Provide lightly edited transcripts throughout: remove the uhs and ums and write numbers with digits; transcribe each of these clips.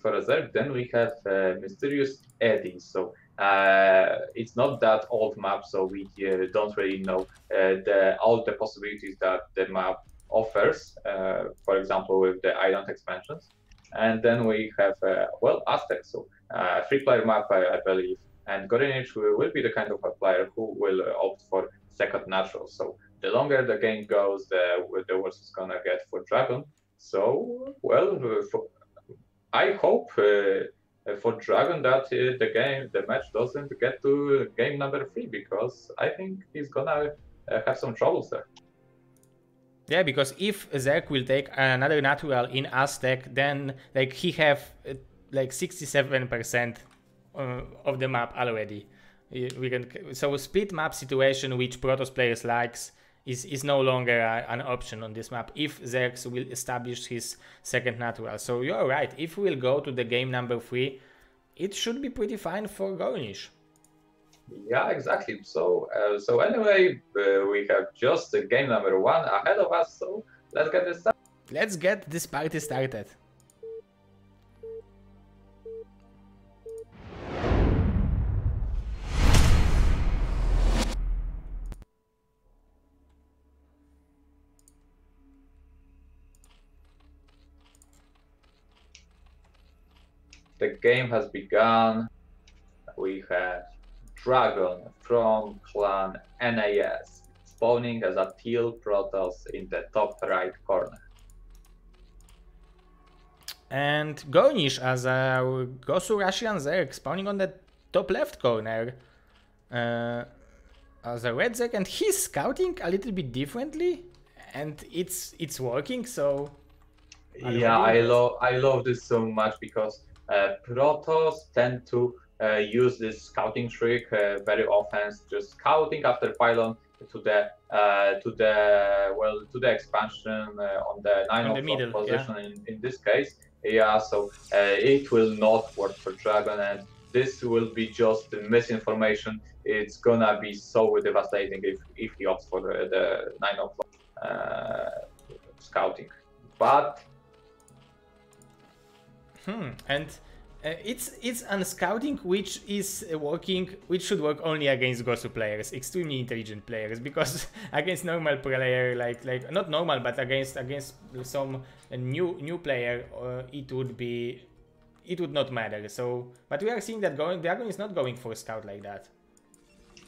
for a Zerg, then we have Mysterious Eddy. So it's not that old map, so we don't really know all the possibilities that the map offers. For example, with the island expansions. And then we have well, Aztec. So free-player map, I believe. And g0rynich will be the kind of a player who will opt for second natural. So the longer the game goes, the worse it's gonna get for DragOn. So well, I hope for DragOn that the match doesn't get to game number 3, because I think he's gonna have some troubles there. Yeah, because if Zerg will take another natural in Aztec, then like he have like 67% of the map already. We can, so split map situation, which Protoss players likes, is no longer an option on this map if Zerg will establish his second natural. So you're right, if we'll go to the game number 3, it should be pretty fine for g0rynich. Yeah, exactly. So so anyway, we have just game number 1 ahead of us, so let's get this started. Let's get this party started. The game has begun. We have DragOn from clan NAS spawning as a teal Protoss in the top right corner. And g0rynich as a Gosu Russian Zerg spawning on the top left corner as a red Zerg, and he's scouting a little bit differently, and it's working. So yeah, I love this so much, because Protoss tend to use this scouting trick very often, just scouting after pylon to the expansion on the 9 position, yeah. in this case. Yeah, so it will not work for DragOn, and this will be just misinformation. It's gonna be so devastating if he opts for the 9 scouting. But and it's an scouting which is working, which should work only against Gosu players, extremely intelligent players, because against normal player, like not normal, but against some new player, it would not matter. So, but we are seeing that DragOn is not going for a scout like that.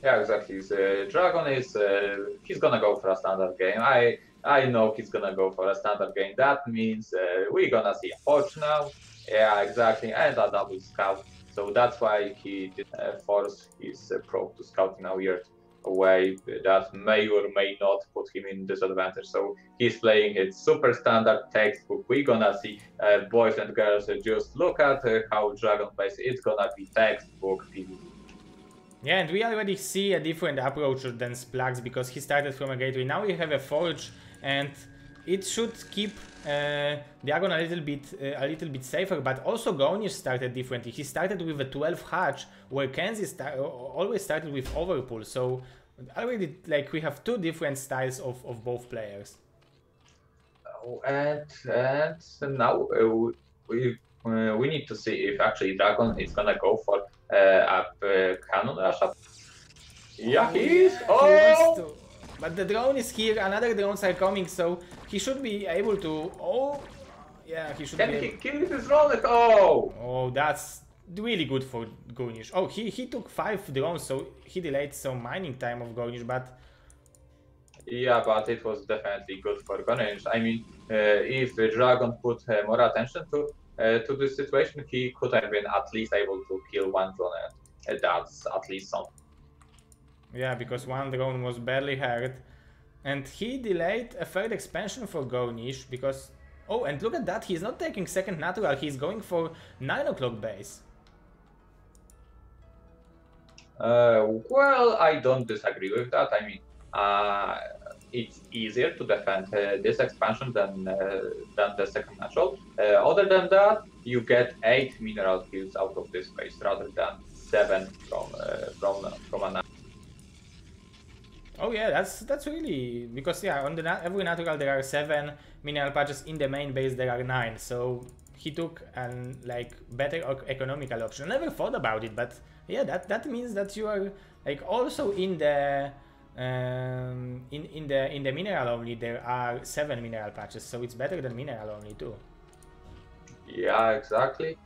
Yeah, exactly. DragOn is he's gonna go for a standard game. I know he's gonna go for a standard game. That means we're gonna see a forge now. Yeah, exactly, and a double scout. So that's why he did force his probe to scout in a weird way that may or may not put him in disadvantage. So he's playing it super standard textbook. We're gonna see boys and girls, just look at how DragOn plays. It's gonna be textbook PvP. Yeah, and we already see a different approach than Splax, because he started from a gateway. Now we have a forge, and it should keep DragOn a little bit safer. But also g0rynich started differently. He started with a 12 hatch, where Kenzie always started with overpull. So already, like, we have two different styles of both players. Oh, and now we need to see if actually DragOn is gonna go for a cannon rush up. Yeah, he is. Oh! But the drone is here, another drones are coming, so he should be able to... Oh, yeah, he should be able... Can he kill this drone? Oh! Oh, that's really good for g0rynich. Oh, he took 5 drones, so he delayed some mining time of g0rynich, but... Yeah, but it was definitely good for g0rynich. I mean, if DragOn put more attention to this situation, he could have been at least able to kill 1 drone, and that's at least something. Yeah, because 1 drone was barely hurt, and he delayed a third expansion for g0rynich because... Oh, and look at that, he's not taking second natural, he's going for 9 o'clock base. Well, I don't disagree with that. I mean, it's easier to defend this expansion than the second natural. Other than that, you get 8 mineral kills out of this base rather than 7 from a natural. Oh yeah, that's really, because yeah, on the every natural there are 7 mineral patches, in the main base there are 9, so he took an like better economical option. I never thought about it, but yeah, that means that you are like also in the in the mineral only there are 7 mineral patches, so it's better than mineral only too. Yeah, exactly.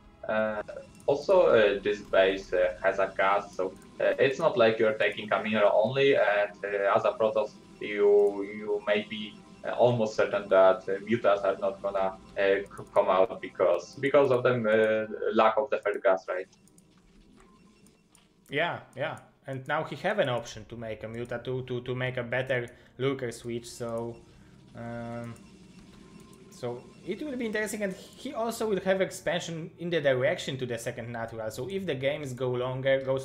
Also, this base has a cast, so it's not like you're taking a mineral only, and as a Protoss, you may be almost certain that mutas are not gonna come out because of the lack of the third gas, right? Yeah, yeah. And now he have an option to make a muta to make a better lurker switch, so so it will be interesting, and he also will have expansion in the direction to the second natural. So if the games goes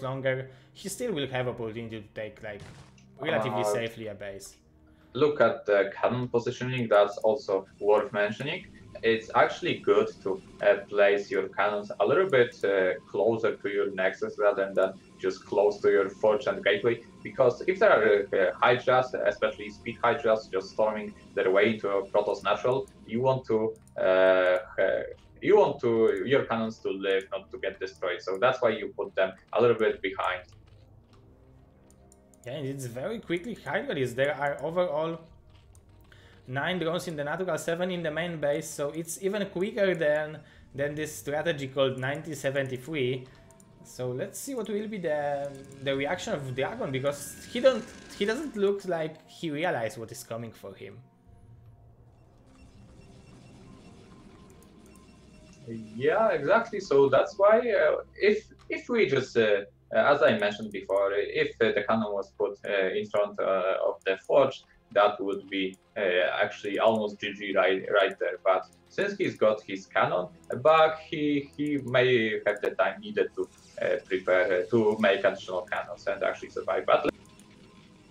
longer, he still will have opportunity to take like relatively safely a base. Look at the cannon positioning, that's also worth mentioning. It's actually good to place your cannons a little bit closer to your nexus rather than just close to your forge and gateway, because if there are hydras, especially speed hydras, just storming their way into a Protoss natural, you want your cannons to live, not to get destroyed. So that's why you put them a little bit behind. Yeah, it's very quickly hydras. There are overall 9 drones in the natural, 7 in the main base, so it's even quicker than this strategy called 1973. So let's see what will be the reaction of DragOn, because he doesn't look like he realized what is coming for him. Yeah, exactly. So that's why if we just as I mentioned before, if the cannon was put in front of the forge, that would be actually almost GG right there. But since he's got his cannon back, he may have the time needed to prepare to make additional cannons and actually survive. But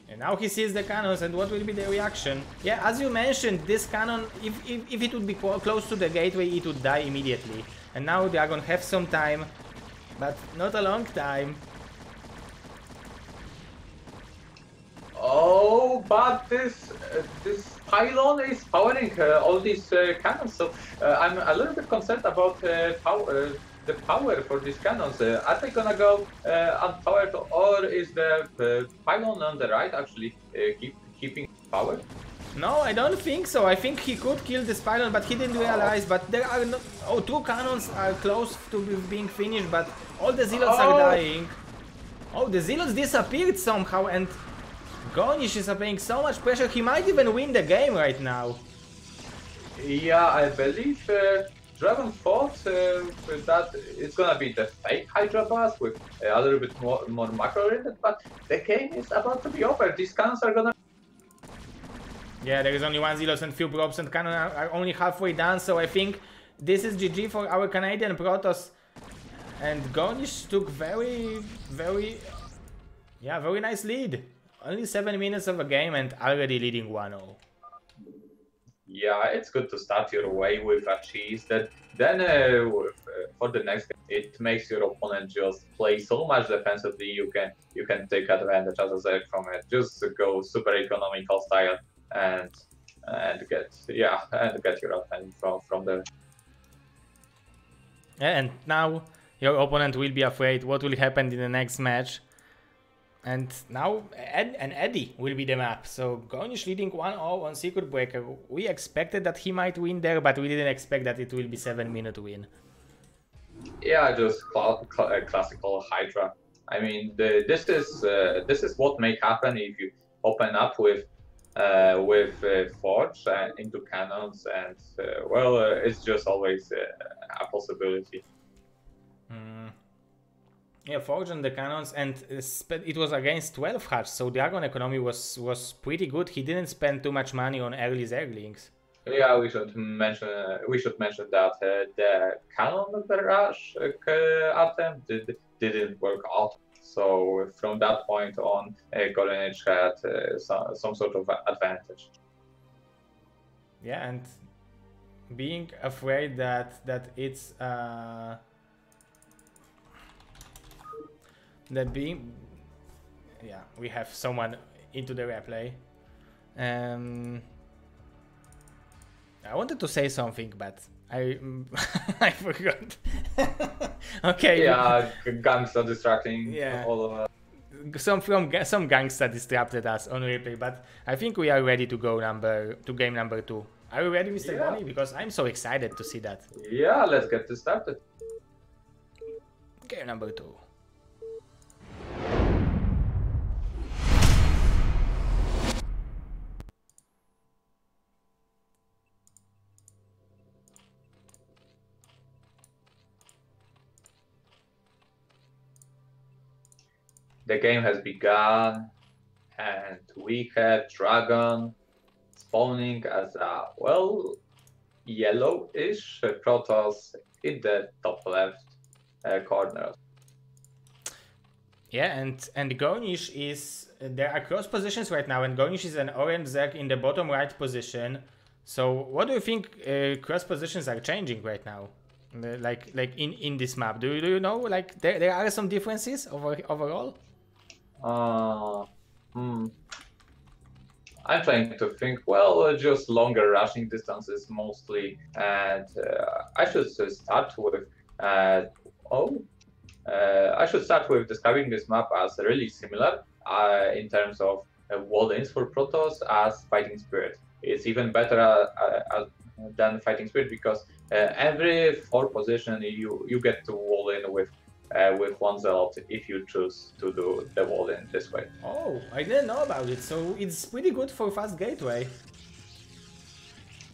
and now he sees the cannons, and what will be the reaction? Yeah, as you mentioned, this cannon, if it would be close to the gateway, it would die immediately. And now DragOn have some time, but not a long time. Oh, but this pylon is powering all these cannons, so I'm a little bit concerned about the power for these cannons. Are they gonna go unpowered, or is the pylon on the right actually keeping power? No, I don't think so. I think he could kill this pylon, but he didn't realize. But there are no... Oh, 2 cannons are close to being finished, but all the zealots are dying. Oh, the zealots disappeared somehow, and g0rynich is applying so much pressure, he might even win the game right now. Yeah, I believe DragOn thought that it's gonna be the fake Hydra boss with a little bit more macro in it, but the game is about to be over. These cannons are gonna... Yeah, there is only 1 zealot and few probes, and cannon are only halfway done, so I think this is GG for our Canadian Protoss. And g0rynich took very nice lead. Only 7 minutes of a game and already leading 1-0. Yeah, it's good to start your way with a cheese. Then for the next game, it makes your opponent just play so much defensively. You can take advantage, as I said, from it. Just go super economical style and get your offense from there. And now your opponent will be afraid what will happen in the next match. And now Eddie will be the map. So g0rynich leading 1-0 on Circuit Breaker. We expected that he might win there, but we didn't expect that it will be 7-minute win. Yeah, just classical Hydra. I mean, this is what may happen if you open up with Forge into cannons, and it's just always a possibility. Yeah, Forge on the cannons, and it was against 12 hatch, so the DragOn economy was pretty good. He didn't spend too much money on early Zerglings. Yeah, we should mention that the cannon barrage attempt didn't work out. So from that point on, g0rynich had some sort of advantage. Yeah, and being afraid that it's we have someone into the replay. I wanted to say something, but I forgot. Okay. Yeah, gangs are distracting Yeah. all of us. Some gangster disrupted us on replay, but I think we are ready to go to game number 2. Are you ready, Mr. Yeah. Bonnie? Because I'm so excited to see that. Yeah, let's get this started. Game number 2. The game has begun, and we have DragOn spawning as a, well, yellowish Protoss in the top left corner. Yeah, and g0rynich is... there are cross positions right now, and g0rynich is an orange Zerg in the bottom right position. So what do you think cross positions are changing right now? Like in this map? Do you know, like, there are some differences overall? I'm trying to think. Well, just longer rushing distances mostly, and I should start with. I should start with describing this map as really similar in terms of wall-ins for Protoss as Fighting Spirit. It's even better than Fighting Spirit because every 4 position you get to wall in with one zealot if you choose to do the wall in this way. Oh, I didn't know about it, so it's pretty good for fast gateway.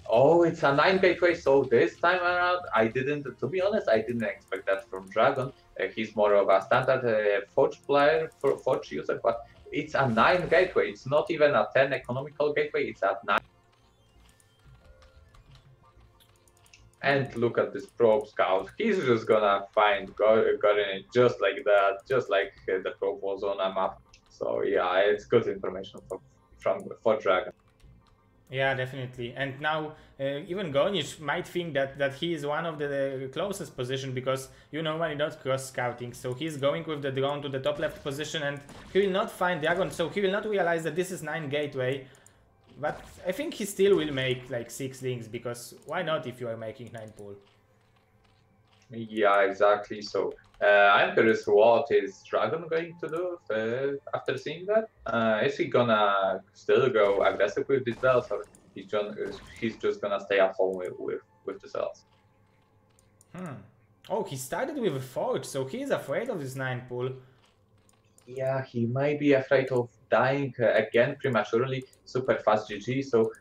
Oh, it's a 9 gateway, so this time around, to be honest, I didn't expect that from DragOn. He's more of a standard Forge player, Forge user, but it's a 9 gateway. It's not even a 10 economical gateway, it's a 9. And look at this probe scout. He's just gonna find g0rynich just like that, just like the probe was on a map. So yeah, it's good information for DragOn. Yeah, definitely. And now even g0rynich might think that he is one of the closest position, because you normally not cross scouting. So he's going with the drone to the top left position, and he will not find DragOn. So he will not realize that this is 9 gateway. But I think he still will make like 6 links, because why not if you are making 9 pool? Yeah, exactly. So I'm curious, what is DragOn going to do after seeing that? Is he gonna still go aggressive with these cells, or he's just gonna stay at home with the cells? Oh, he started with a Forge, so he's afraid of this 9 pool. Yeah, he might be afraid of dying again prematurely, super fast GG, so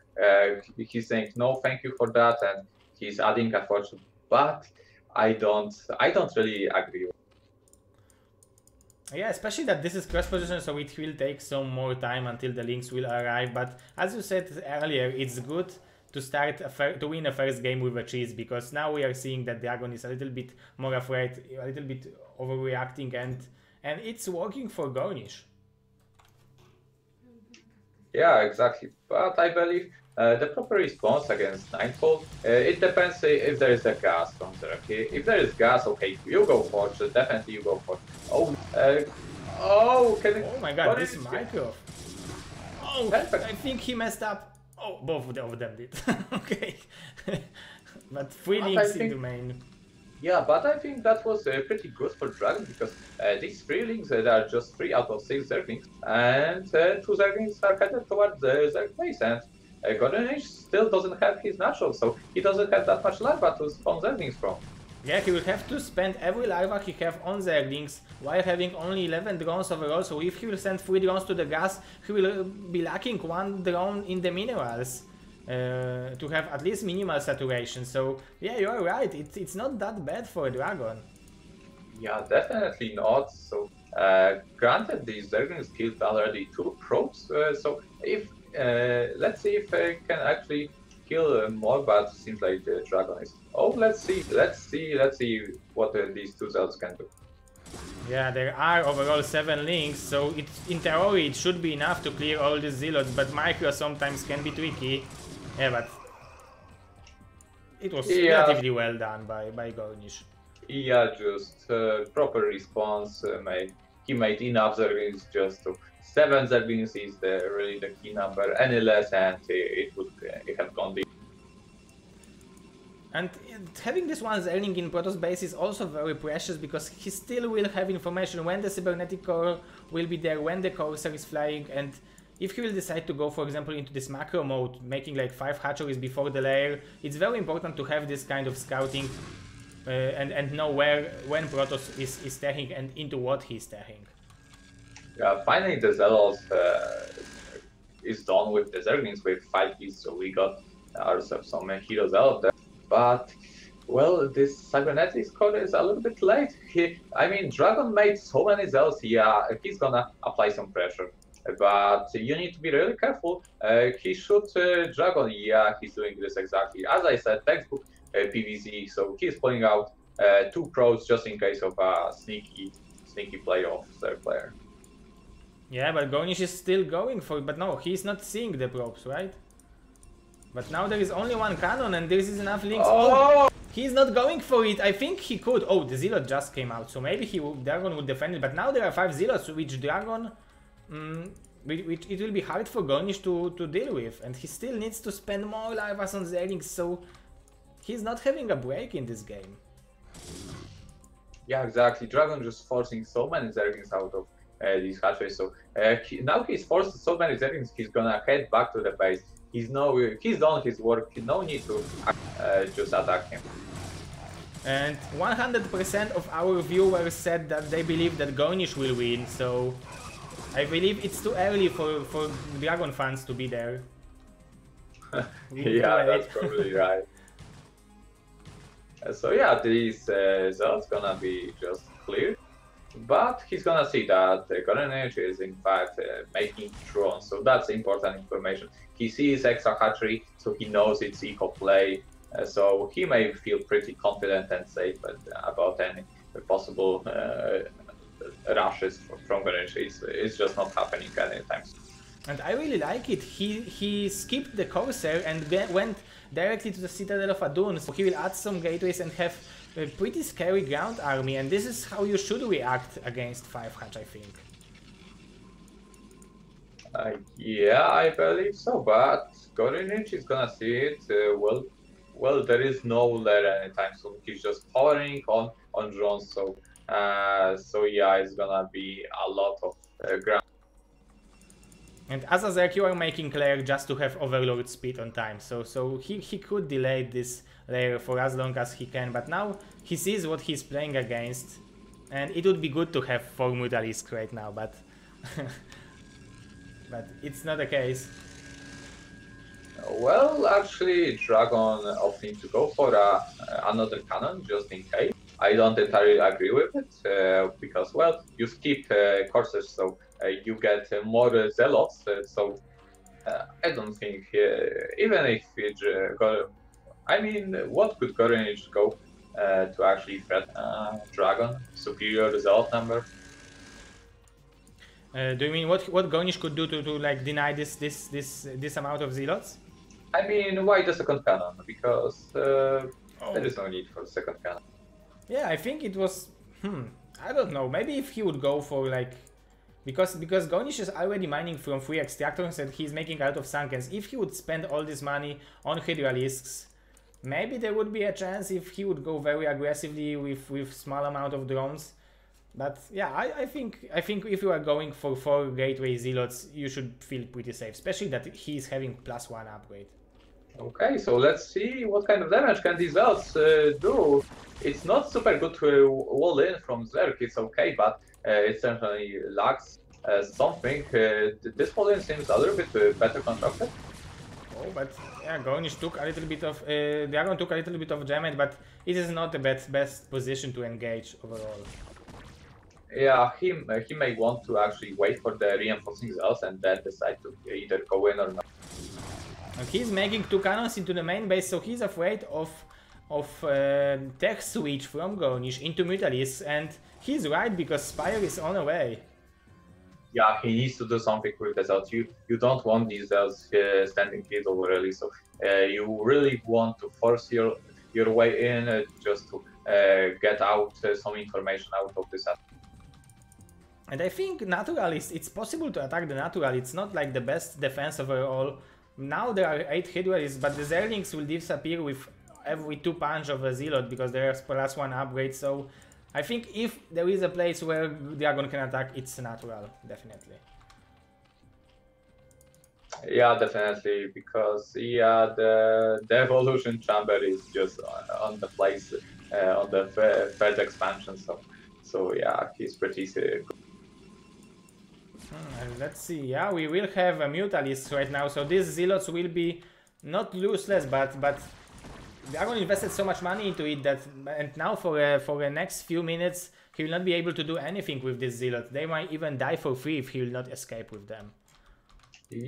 he's saying no thank you for that, and he's adding a Forge, but I don't really agree. Yeah, especially that this is cross position, so it will take some more time until the links will arrive. But as you said earlier, it's good to start to win a first game with a cheese, because now we are seeing that DragOn is a little bit more afraid, a little bit overreacting, and it's working for g0rynich. Yeah, exactly. But I believe the proper response against Nightfall, it depends if there is a gas from there. Okay, if there is gas, okay, you go for it. Definitely, you go for it. Oh, Oh my God, this micro. Oh, perfect. I think he messed up. Oh, both of them did. Okay, but 3 links in the main. Yeah, but I think that was pretty good for DragOn, because these 3 links, there are just 3 out of 6 Zerglings, and 2 Zerglings are headed towards the Zerg base, and g0rynich still doesn't have his natural, so he doesn't have that much larva to spawn Zerglings from. Yeah, he will have to spend every larva he have on Zerglings while having only 11 drones overall, so if he will send 3 drones to the gas, he will be lacking 1 drone in the minerals. To have at least minimal saturation. So yeah, you are right, it's not that bad for DragOn. Yeah, definitely not. So granted, these Zerglings killed already 2 probes, so if let's see if I can actually kill more, but it seems like the DragOn is... Oh, let's see what these 2 cells can do. Yeah, there are overall 7 links, so in theory it should be enough to clear all the zealots, but micro sometimes can be tricky. Yeah, but it was relatively well done by g0rynich. Yeah, just proper response. He made enough Zerglings just to... 7 Zerglings is really the key number. Any less, and it have gone deep. And having this one Zerling in Protoss base is also very precious, because he still will have information when the cybernetic core will be there, when the Corsair is flying, and if he will decide to go, for example, into this macro mode, making like 5 hatcheries before the lair, it's very important to have this kind of scouting and know when Protoss is stacking and into what he's stacking. Yeah, finally the Zealous is done with the Zerglings with 5 keys, so we got ourselves some heroes out there. But, well, this Cybernetics code is a little bit late. I mean, DragOn made so many Zealots, yeah, he's gonna apply some pressure. But you need to be really careful. He should DragOn, yeah, he's doing this exactly. As I said, textbook PvZ, so he's pulling out 2 pros just in case of a sneaky play of their player. Yeah, but g0rynich is still going for it, but no, he's not seeing the probes, right? But now there is only 1 cannon and this is enough links. Oh! He's not going for it. I think he could. Oh, the Zealot just came out, so maybe DragOn would defend it. But now there are 5 Zealots, which DragOn, which it will be hard for g0rynich to deal with. And he still needs to spend more larvas on Zerlings, so he's not having a break in this game. Yeah, exactly. DragOn just forcing so many Zerlings out of these hatcheries. So now he's forced so many Zerlings, he's gonna head back to the base. He's done his work, no need to just attack him. And 100% of our viewers said that they believe that g0rynich will win, so I believe it's too early for DragOn fans to be there. Yeah, that's probably right. So yeah, this Zealot's gonna be just cleared. But he's gonna see that g0rynich is in fact making drones, so that's important information. He sees extra hatchery, so he knows it's eco play, so he may feel pretty confident and safe about any possible rushes from g0rynich. It's just not happening anytime soon. And I really like it. He skipped the Corsair and went directly to the Citadel of Adun, so he will add some gateways and have a pretty scary ground army, and this is how you should react against 5 hatch, I think. Yeah, I believe so, but g0rynich is gonna see it. Well, there is no lair anytime soon. He's just powering on drones, so yeah, it's gonna be a lot of ground. And as a Zerg, you are making lair just to have Overlord speed on time, so he could delay this lair for as long as he can, but now he sees what he's playing against, and it would be good to have 4 Mutalisks right now, but but it's not the case. Well, actually, DragOn opting to go for another cannon just in case. I don't entirely agree with it because, well, you skip courses, so you get more Zealots. So I don't think even if it I mean, what could g0rynich go to actually threat DragOn? Superior Zealot number. Do you mean what g0rynich could do to like deny this amount of Zealots? I mean, why the second cannon? Because there is no need for the second cannon. Yeah, I think it was. I don't know. Maybe if he would go for like, because g0rynich is already mining from 3 extractors and he's making a lot of Sunkens. If he would spend all this money on Hydralisks, maybe there would be a chance if he would go very aggressively with small amount of drones. But yeah, I think if you are going for 4 gateway Zealots, you should feel pretty safe, especially that he's having +1 upgrade. Okay, so let's see what kind of damage can these Zealots do. It's not super good to wall in from Zerg, it's okay, but it certainly lacks something. This wall in seems a little bit better constructed. Oh, but yeah, g0rynich took a little bit of DragOn took a little bit of damage, but it is not the best position to engage overall. Yeah, he may want to actually wait for the reinforcing Zealots and then decide to either go in or not. And he's making 2 cannons into the main base, so he's afraid of tech switch from g0rynich into Mutalisks, and he's right because Spire is on the way. Yeah, he needs to do something with the Zealots. You don't want these Zealots standing here over early, so you really want to force your way in just to get out some information out of this. And I think natural it's possible to attack the natural. It's not like the best defense overall. Now there are 8 Hydralisks, but the Zerlings will disappear with every 2 punch of a Zealot because there's +1 upgrade. So I think if there is a place where DragOn can attack, it's natural, definitely. Yeah, definitely, because yeah, the evolution chamber is just on the place on the third expansion. So yeah, he's pretty good. And let's see. Yeah, we will have a Mutalist right now, so these Zealots will be not useless, but DragOn invested so much money into it that, and now for the next few minutes he will not be able to do anything with this Zealot. They might even die for free if he will not escape with them.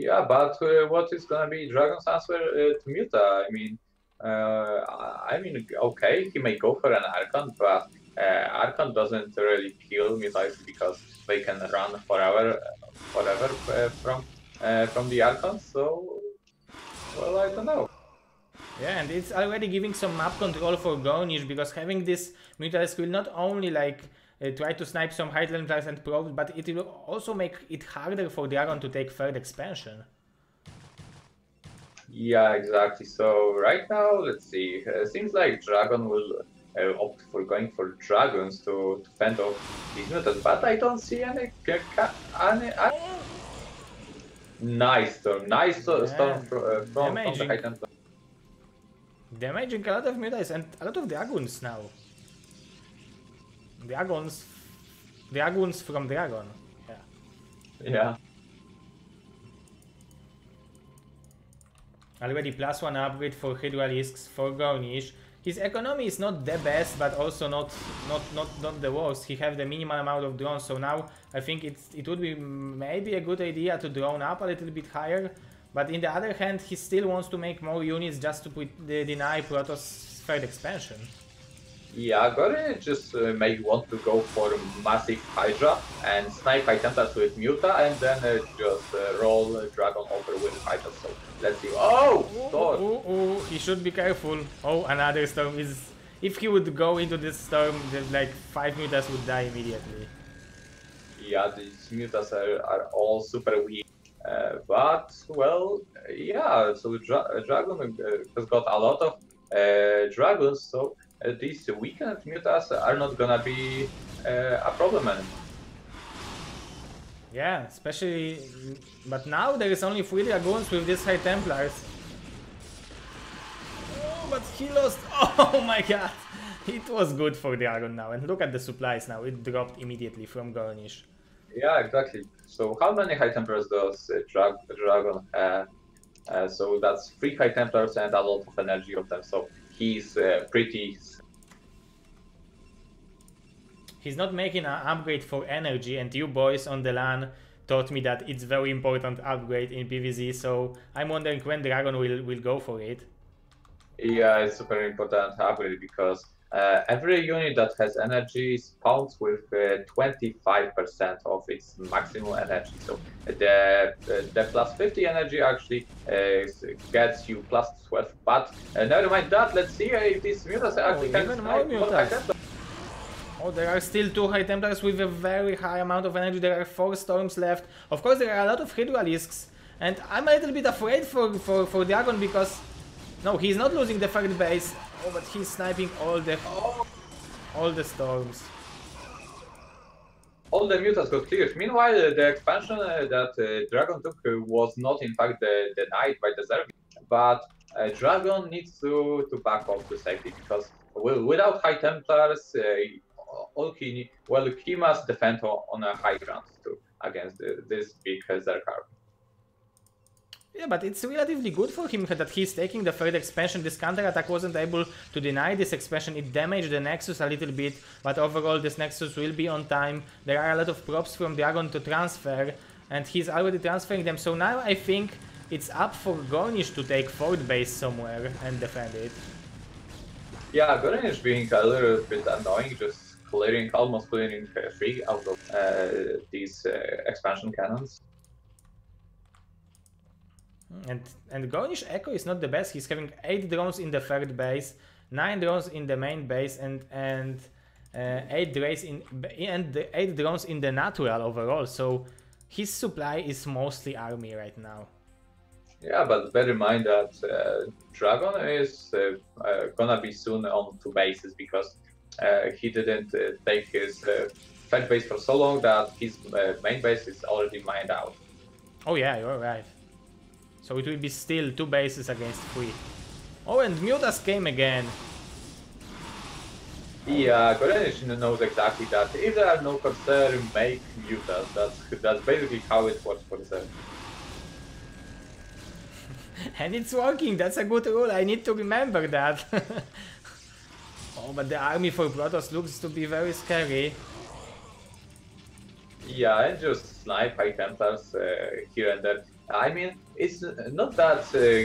Yeah, but what is gonna be DragOn's answer to Muta? I mean, okay, he may go for an Archon, but Archon doesn't really kill Mutalists because they can run forever from the Archon. So, well, I don't know. Yeah, and it's already giving some map control for g0rynich because having this Mutalist will not only like try to snipe some high Templars and probes, but it will also make it harder for DragOn to take third expansion. Yeah, exactly. So right now, let's see. Seems like DragOn will opt for going for dragons to fend off these mutants, but I don't see any. Nice storm, storm from the high Templar. Damaging a lot of mutants and a lot of dragons now. Dragons from DragOn. Yeah. Yeah. Already +1 upgrade for Hydralisks for g0rynich. His economy is not the best, but also not the worst. He have the minimal amount of drones, so now I think it would be maybe a good idea to drone up a little bit higher. But in the other hand, he still wants to make more units just to deny Protoss third expansion. Yeah, g0rynich just may want to go for massive Hydra and snipe high Templars with Muta and then just roll DragOn over with Hydra. So let's see. Oh! Storm! He should be careful. Oh, another storm is... If he would go into this storm, like 5 mutas would die immediately. Yeah, these mutas are all super weak. But, well, yeah, so DragOn has got a lot of dragons, so these weakened mutas are not gonna be a problem anymore. Yeah, especially... But now there is only 3 dragoons with these high Templars. Oh, but he lost... Oh my god! It was good for DragOn now, and look at the supplies now, it dropped immediately from g0rynich. Yeah, exactly. So how many high Templars does DragOn have? So that's 3 high Templars and a lot of energy of them, so he's pretty... He's not making an upgrade for energy, and you boys on the LAN taught me that it's very important upgrade in PvZ, so I'm wondering when DragOn will go for it. Yeah, it's super important upgrade because every unit that has energy spawns with 25% of its maximum energy. So the +50 energy actually gets you +12. But never mind that. Let's see if these mutants actually can even more mutants. Oh, there are still 2 high Templars with a very high amount of energy. There are 4 storms left. Of course, there are a lot of Hydralisks, and I'm a little bit afraid for DragOn because no, he's not losing the third base. Oh, but he's sniping all the storms. All the mutants got cleared. Meanwhile, the expansion that DragOn took was not in fact denied by the Zerg, but DragOn needs to back off to safety because without high Templars, he must defend on a high ground too against this big Zerg army. Yeah, but it's relatively good for him that he's taking the third expansion. This counter-attack wasn't able to deny this expansion. It damaged the Nexus a little bit, but overall this Nexus will be on time. There are a lot of props from DragOn to transfer, and he's already transferring them. So now I think it's up for g0rynich to take fourth base somewhere and defend it. Yeah, g0rynich being a little bit annoying, just almost clearing 3 out of these expansion cannons. And g0rynich Echo is not the best. He's having 8 drones in the third base, 9 drones in the main base, and 8 drones in the natural overall. So his supply is mostly army right now. Yeah, but bear in mind that DragOn is gonna be soon on 2 bases because he didn't take his third base for so long that his main base is already mined out. Oh yeah, you're right. So it will be still 2 bases against 3. Oh, and Mutas came again. Yeah, g0rynich knows exactly that. If there are no Corsair, make Mutas. That's basically how it works for Corsair. And it's working, that's a good rule, I need to remember that. Oh, but the army for Protoss looks to be very scary. Yeah, and just snipe High Templars here and there. I mean, it's not that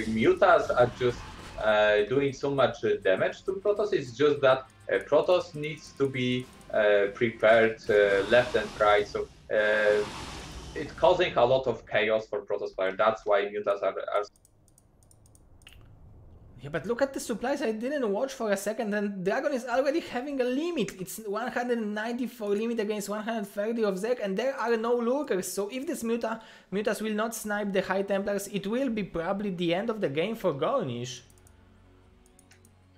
Mutas are just doing so much damage to Protoss, it's just that Protoss needs to be prepared left and right, so it's causing a lot of chaos for Protoss player. That's why Mutas are. Yeah, but look at the supplies, I didn't watch for a second, and DragOn is already having a limit. It's 194 limit against 130 of Zerg, and there are no lurkers. So if this Mutas will not snipe the High Templars, it will be probably the end of the game for g0rynich.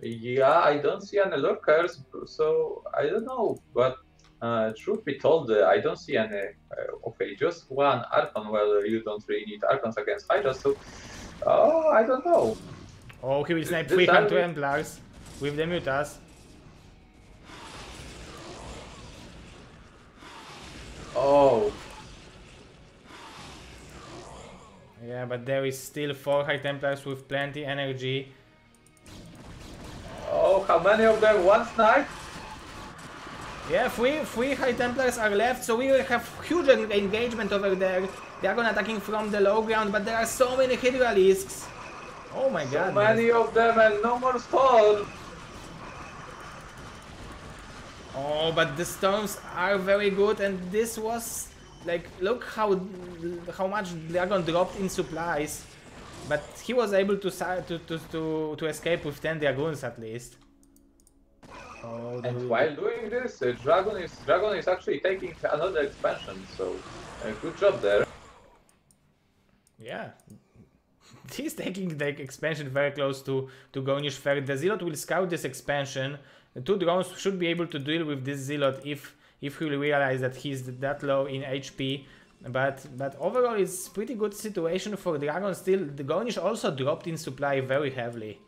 Yeah, I don't see any lurkers, so I don't know. But truth be told, I don't see any. Okay, just one Archon. Well, you don't really need Archons against Hydra, so I don't know. Oh, he will snipe 300 Templars with the Mutas. Oh. Yeah, but there is still 4 High Templars with plenty energy. Oh, how many of them? One snipe? Yeah, three High Templars are left, so we will have huge engagement over there. DragOn attacking from the low ground, but there are so many Hydralisks. Oh my god. So many of them and no more spawn. Oh, but the storms are very good, and this was like, look how much DragOn dropped in supplies, but he was able to escape with 10 Dragoons at least. Oh, and while doing this, DragOn is actually taking another expansion, so good job there. Yeah. He's taking the expansion very close to g0rynich third. The Zealot will scout this expansion. The 2 drones should be able to deal with this Zealot if he will realize that he's that low in HP. But overall it's pretty good situation for DragOn still. The g0rynich also dropped in supply very heavily.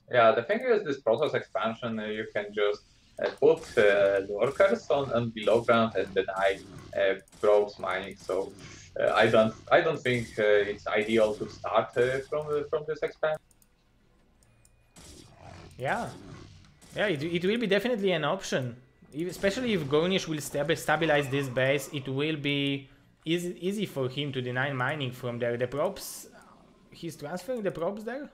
Yeah, the thing is, this Protoss expansion, you can just put workers on below ground and deny probes mining. So I don't think it's ideal to start from this expansion. Yeah, it will be definitely an option, especially if g0rynich will stabilize this base. It will be easy for him to deny mining from there. The probes, he's transferring the probes there.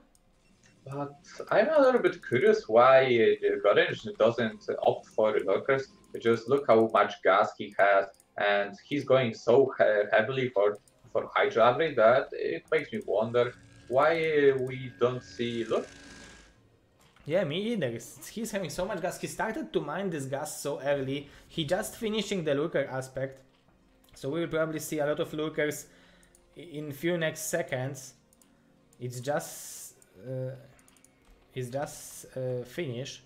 But I'm a little bit curious why g0rynich doesn't opt for lurkers. Just look how much gas he has, and he's going so heavily for Hydra upgrade that it makes me wonder why we don't see look. Yeah, me either. He's having so much gas. He started to mine this gas so early. He just finishing the lurker aspect, so we will probably see a lot of lurkers in few next seconds. It's just finish.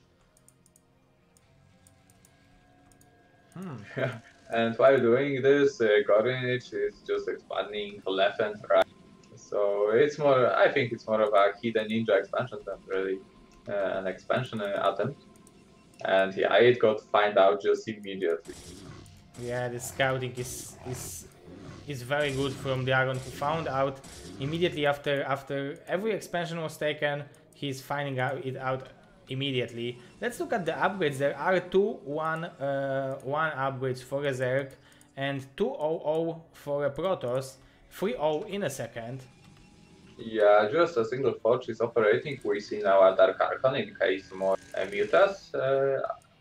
And while doing this, g0rynich is just expanding left and right. So it's more, I think it's more of a hidden ninja expansion than really an expansion attempt. And yeah, it got found out just immediately. Yeah, the scouting is very good from DragOn, who found out immediately after every expansion was taken. He's finding it out immediately. Let's look at the upgrades. There are 1 upgrades for a Zerg and 200 for a Protoss, 30 in a second. Yeah, just a single forge is operating. We see now a Dark Archon in case more Mutas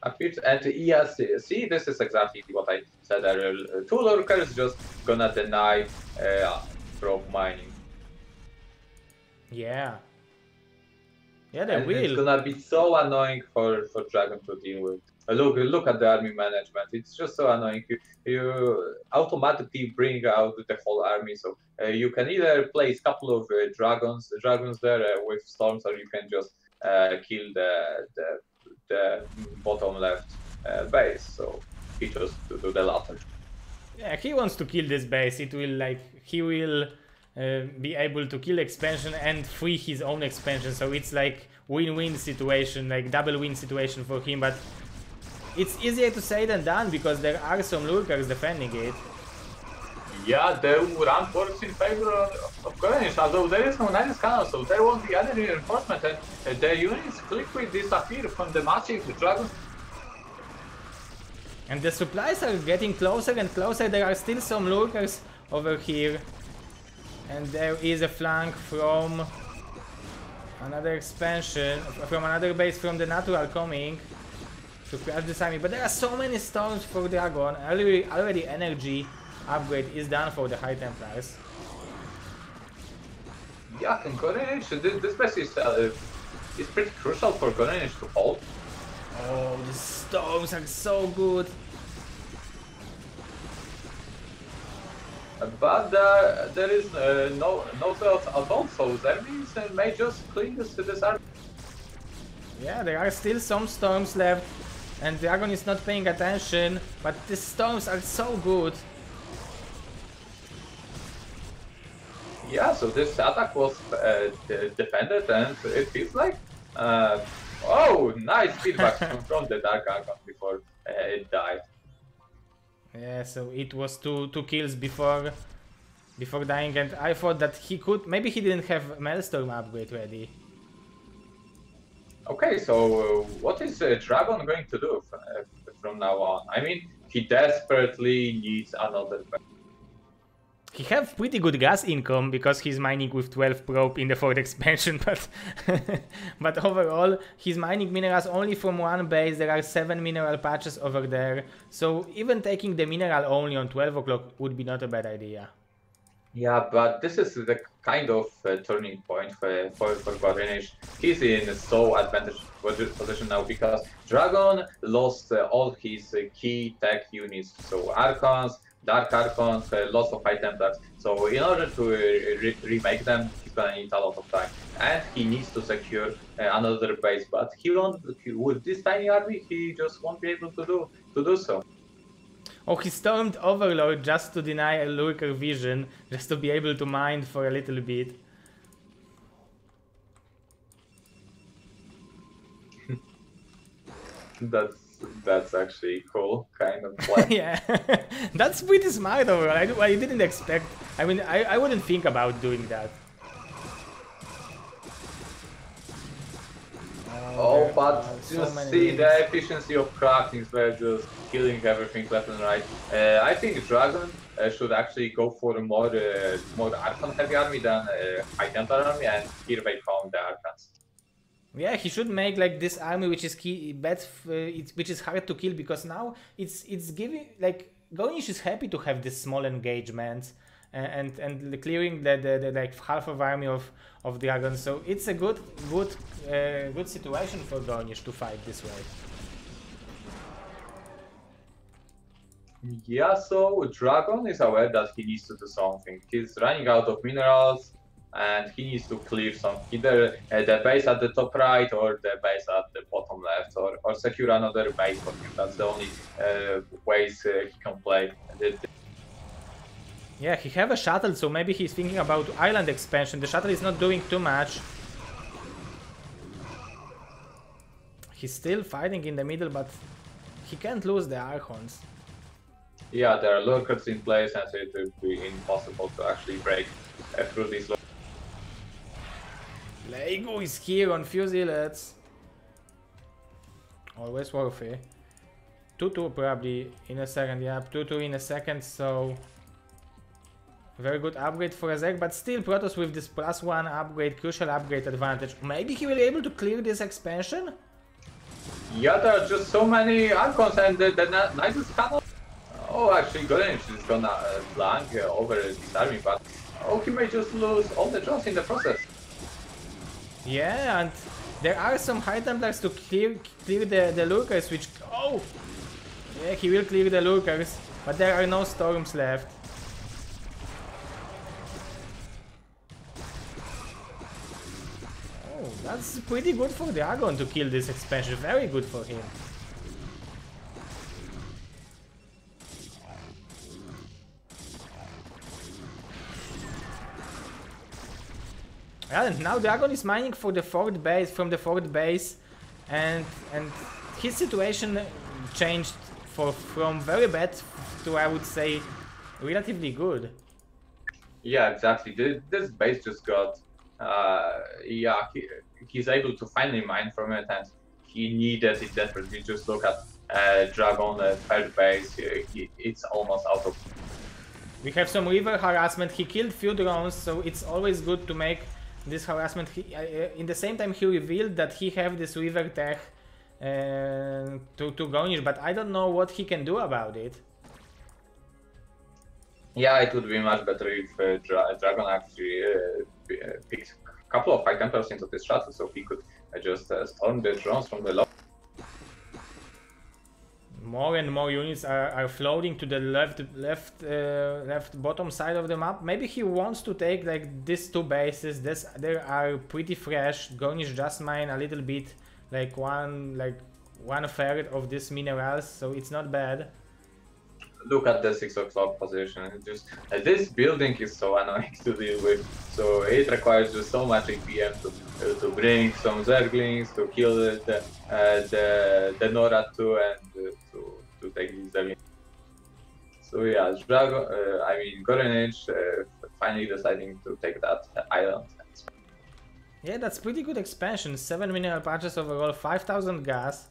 appears. And yes, see, this is exactly what I said earlier. 2 lurkers just gonna deny probe mining. Yeah. Yeah, they and will. It's gonna be so annoying for DragOn to deal with. Look at the army management. It's just so annoying. You automatically bring out the whole army. So you can either place a couple of dragons there with storms, or you can just kill the bottom left base. So he chose to do the latter. Yeah, he wants to kill this base. It will he will be able to kill expansion and free his own expansion. So it's like win-win situation, like double win situation for him. But it's easier to say than done because there are some lurkers defending it. Yeah, the rank works in favor of g0rynich, although there is no nice cannon, so there won't be any reinforcement, and the units quickly disappear from the massive dragon. And the supplies are getting closer and closer. There are still some lurkers over here. And there is a flank from another expansion, from another base from the natural coming to crash this army. But there are so many storms for DragOn. Already energy upgrade is done for the High Templars. Yeah, and g0rynich, this base is pretty crucial for g0rynich to hold. Oh, the storms are so good. But there is no threat at all, so that means may just clean this army. Yeah, there are still some storms left, and DragOn is not paying attention, but the storms are so good. Yeah, so this attack was defended, and it feels like oh, nice feedback from the DragOn before it died. Yeah, so it was two kills before dying, and I thought that he could. Maybe he didn't have Maelstrom upgrade ready. Okay, so what is DragOn going to do from now on? I mean, he desperately needs another. He have pretty good gas income because he's mining with 12 probe in the 4th expansion, but overall he's mining minerals only from one base. There are 7 mineral patches over there, so even taking the mineral only on 12 o'clock would be not a bad idea. Yeah, but this is the kind of turning point for g0rynich. He's in so advantageous position now because DragOn lost all his key tech units, so Archons, Dark Archons, lots of High Templars. So in order to remake them, he's gonna need a lot of time, and he needs to secure another base. But he won't. With this tiny army, he just won't be able to do so. Oh, he stormed Overlord just to deny a lurker vision, just to be able to mine for a little bit. That's actually cool, kind of play. Yeah, that's pretty smart overall. I didn't expect. I mean, I wouldn't think about doing that. Oh, but just see the efficiency of craftings where just killing everything left and right. I think DragOn should actually go for a more Archon heavy army than High Templar army, and here they found the Archons. Yeah, he should make like this army which is which is hard to kill, because now it's giving like g0rynich is happy to have this small engagements and clearing the like half of army of dragons. So it's a good situation for g0rynich to fight this way. Yeah, so DragOn is aware that he needs to do something. He's running out of minerals, and he needs to clear some, either the base at the top right or the base at the bottom left, or secure another base for him. That's the only ways he can play. Yeah, he have a shuttle, so maybe he's thinking about island expansion. The shuttle is not doing too much. He's still fighting in the middle, but he can't lose the Archons. Yeah, there are lurkers in place, and so it will be impossible to actually break through these lurkers. Lego is here on Fusilets. Always worthy. 2-2 probably in a second, yeah, 2-2 in a second, so very good upgrade for Ezek, but still Protoss with this +1 upgrade, crucial upgrade advantage. Maybe he will be able to clear this expansion? Yeah, there are just so many Archons, and the nicest cannon. Oh, actually, g0rynich is gonna flank over this army, but he may just lose all the drones in the process. Yeah, and there are some High Templars to clear the lurkers, which Oh! Yeah, he will clear the lurkers, but there are no storms left. Oh, that's pretty good for DragOn to kill this expansion. Very good for him. And now DragOn is mining for the fourth base, from the fourth base, and his situation changed from very bad to, I would say, relatively good. Yeah, exactly. This base just got, yeah, he's able to finally mine from it, and he needed it desperately. Just look at DragOn third base. It's almost out of. We have some river harassment. He killed few drones, so it's always good to make this harassment. In the same time, he revealed that he have this river tech to g0rynich, but I don't know what he can do about it. Yeah, it would be much better if DragOn actually picked a couple of high tempers into this shuttle, so he could just storm the drones from the low. More and more units are floating to the left bottom side of the map. Maybe he wants to take like these two bases. They are pretty fresh. g0rynich just mine a little bit, like one third of these minerals, so it's not bad. Look at the 6 o'clock position. Just this building is so annoying to deal with. So it requires just so much APM to bring some Zerglings, to kill the Nora too, and to take these Zerglings. So yeah, g0rynich finally deciding to take that island. Yeah, that's pretty good expansion. 7 mineral patches overall, 5,000 gas.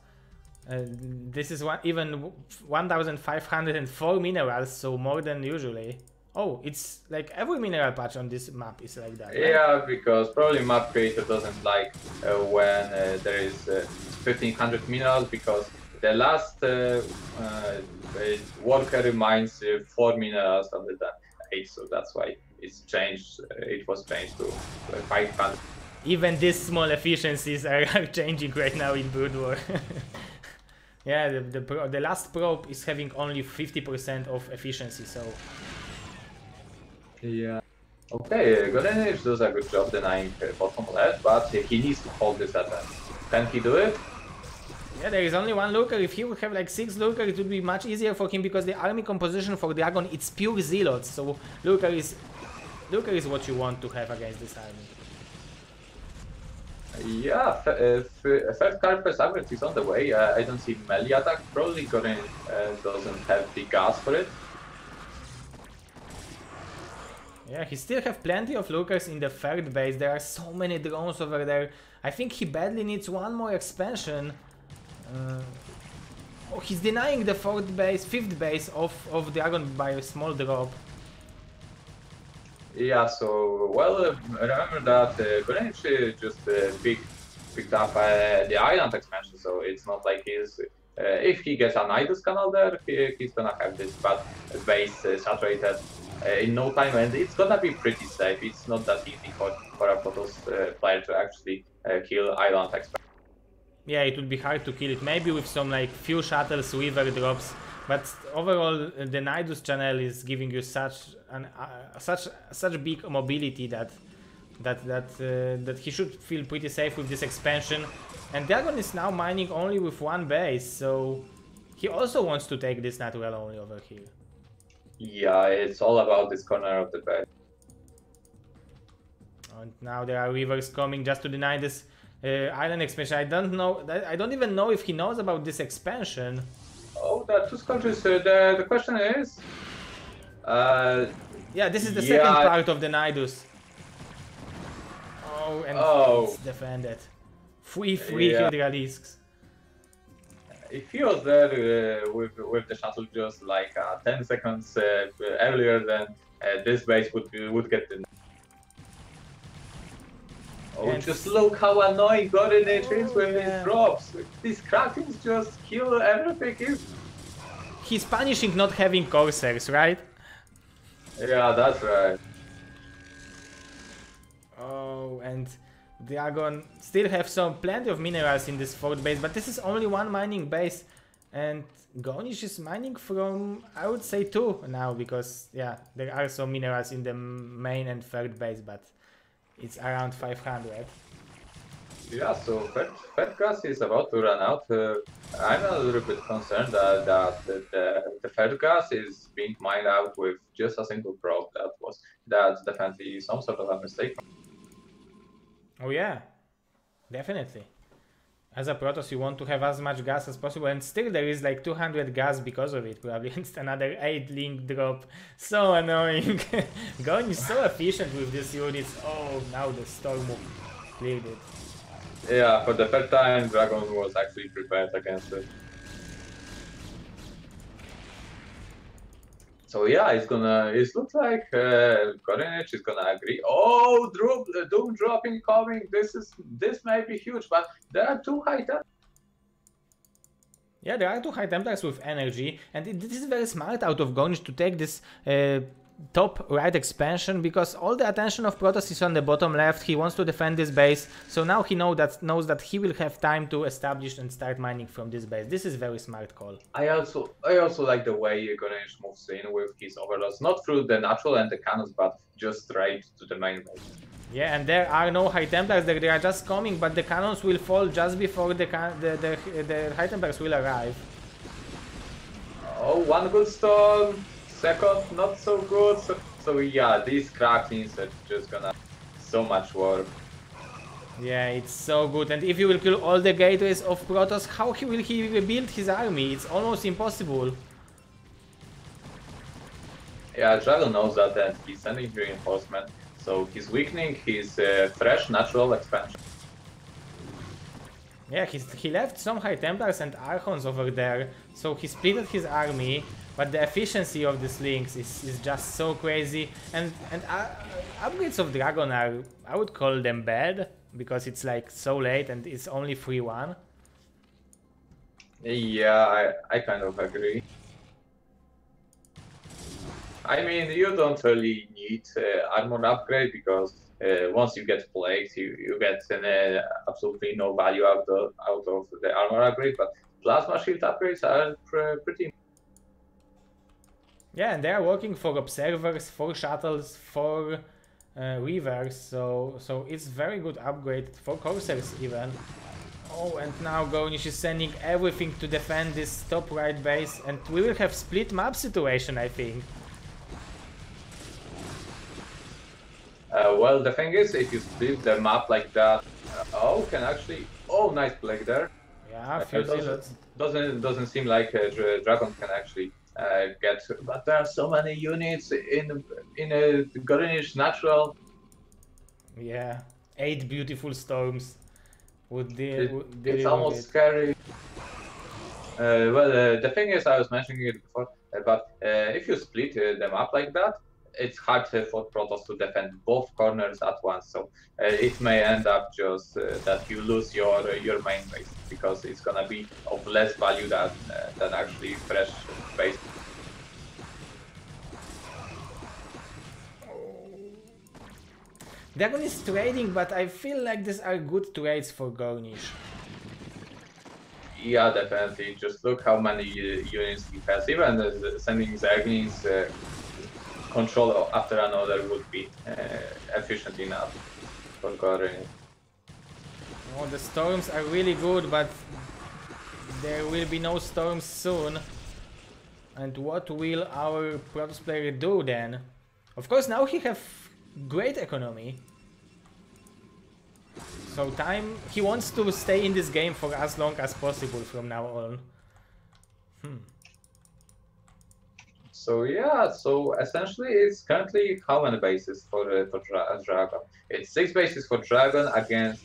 This is even 1,504 minerals, so more than usually. Oh, it's like every mineral patch on this map is like that, right? Yeah, because probably map creator doesn't like when there is 1,500 minerals, because the last worker mines 4 minerals other than 8, so that's why it's changed. It was changed to 500. Even these small efficiencies are changing right now in Brood War. Yeah, the last probe is having only 50% of efficiency, so. Yeah. Okay, g0rynich does a good job denying bottom left, but he needs to hold this attack. Can he do it? Yeah, there is only one lurker. If he would have like 6 lurker, it would be much easier for him, because the army composition for DragOn, it's pure zealots, so lurker is what you want to have against this army. Yeah, third Carpus average is on the way. I don't see melee attack. Probably g0rynich doesn't have the gas for it. Yeah, he still have plenty of lurkers in the third base. There are so many drones over there. I think he badly needs one more expansion. Oh, he's denying the fifth base of DragOn by a small drop. Yeah, so, well, remember that g0rynich just picked up the island expansion, so it's not like he's... if he gets a Nidus canal there, he's gonna have this bad base saturated in no time, and it's gonna be pretty safe. It's not that easy for a Protoss player to actually kill island expansion. Yeah, it would be hard to kill it, maybe with some like few shuttles, river drops. But overall, the Nidus channel is giving you such big mobility that he should feel pretty safe with this expansion. And DragOn is now mining only with one base, so he also wants to take this natural only over here. Yeah, it's all about this corner of the base. And now there are rivers coming just to deny this island expansion. I don't know. I don't even know if he knows about this expansion. Oh, the two countries. The question is. Yeah, this is the second part of the Nidus. Oh, and it's defended. Free Hydralisks. If he was there with the shuttle just like 10 seconds earlier, then this base would get the. Oh, and just look how annoying g0rynich is with these drops. These Krakens just kill everything. He's punishing not having Corsairs, right? Yeah, that's right. Oh, and DragOn still have plenty of minerals in this fourth base, but this is only one mining base. And g0rynich is mining from, I would say, 2 now, because yeah, there are some minerals in the main and third base, but it's around 500. Yeah, so third gas is about to run out. I'm a little bit concerned that the third gas is being mined out with just a single probe. That's definitely some sort of a mistake. Oh yeah, definitely. As a Protoss, you want to have as much gas as possible, and still there is like 200 gas because of it, probably. It's another 8 link drop. So annoying. g0rynich is so efficient with these units. Oh, now the Storm cleared it. Yeah, for the first time, DragOn was actually prepared against it. So yeah, it looks like g0rynich is gonna agree. Oh, Doom dropping coming. This may be huge, but there are 2 high temp. Yeah, there are 2 high Templars with energy, and this is very smart out of g0rynich to take this top right expansion, because all the attention of Protoss is on the bottom left. He wants to defend this base, so now he knows that he will have time to establish and start mining from this base. This is very smart call. I also like the way g0rynich moves in with his overlords, not through the natural and the cannons, but just straight to the main base. Yeah, and there are no high Templars there. They are just coming, but the cannons will fall just before the high Templars will arrive. Oh, one good storm, second not so good. So yeah, these crackings are just gonna so much work. Yeah, it's so good. And if you will kill all the gateways of Protoss, how will he rebuild his army? It's almost impossible. Yeah, DragOn knows that, and he's sending reinforcement. So he's weakening his fresh natural expansion. Yeah, he left some High Templars and Archons over there, so he splitted his army, but the efficiency of these links is just so crazy. And upgrades of DragOn are, I would call them bad, because it's like so late and it's only 3-1. Yeah, I kind of agree. I mean, you don't really need armor upgrade, because once you get plagued, you get absolutely no value out of the armor upgrade. But plasma shield upgrades are pretty. Yeah, and they are working for observers, for shuttles, for reavers, so it's very good upgrade for coursers even. Oh, and now g0rynich is sending everything to defend this top right base, and we will have split map situation, I think. Well, the thing is, if you split the map like that, can actually. Oh, nice plague there. Yeah, doesn't seem like DragOn can actually get, but there are so many units in a g0rynich natural. Yeah, 8 beautiful storms. It's almost scary. The thing is, I was mentioning it before, but if you split them up like that, it's hard for Protoss to defend both corners at once. So it may end up just that you lose your main base, because it's gonna be of less value than actually fresh base. DragOn is trading, but I feel like these are good trades for g0rynich. Yeah, definitely. Just look how many units he has. Even sending Zerglings control after another would be efficient enough for g0rynich. Oh, the storms are really good, but there will be no storms soon. And what will our Protoss player do then? Of course, now he have great economy. So he wants to stay in this game for as long as possible from now on. So yeah, so essentially it's currently how many bases for DragOn? It's 6 bases for DragOn against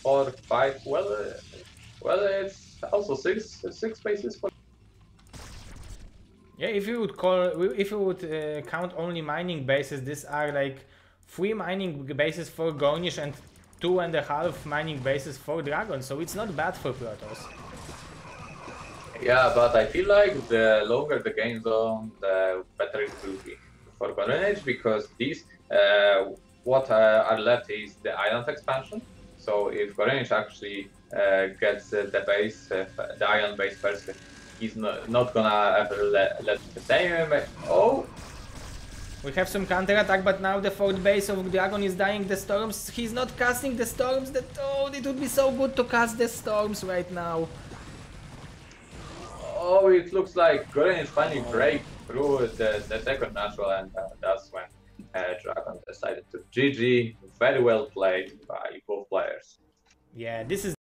4, 5. Well, it's also six bases for. Yeah, if you would count only mining bases, these are like 3 mining bases for g0rynich and 2.5 mining bases for DragOn, so it's not bad for Protoss. Yeah, but I feel like the longer the game zone, the better it will be for g0rynich, because these what are left is the island expansion. So if g0rynich actually gets the base, the iron base first, he's not gonna ever let the same. Oh, We have some counter attack, but now the fourth base of DragOn is dying. The storms. He's not casting the storms. It would be so good to cast the storms right now. oh, it looks like g0rynich finally break through the second natural, and that's when DragOn decided to GG. Very well played by both players. Yeah, this is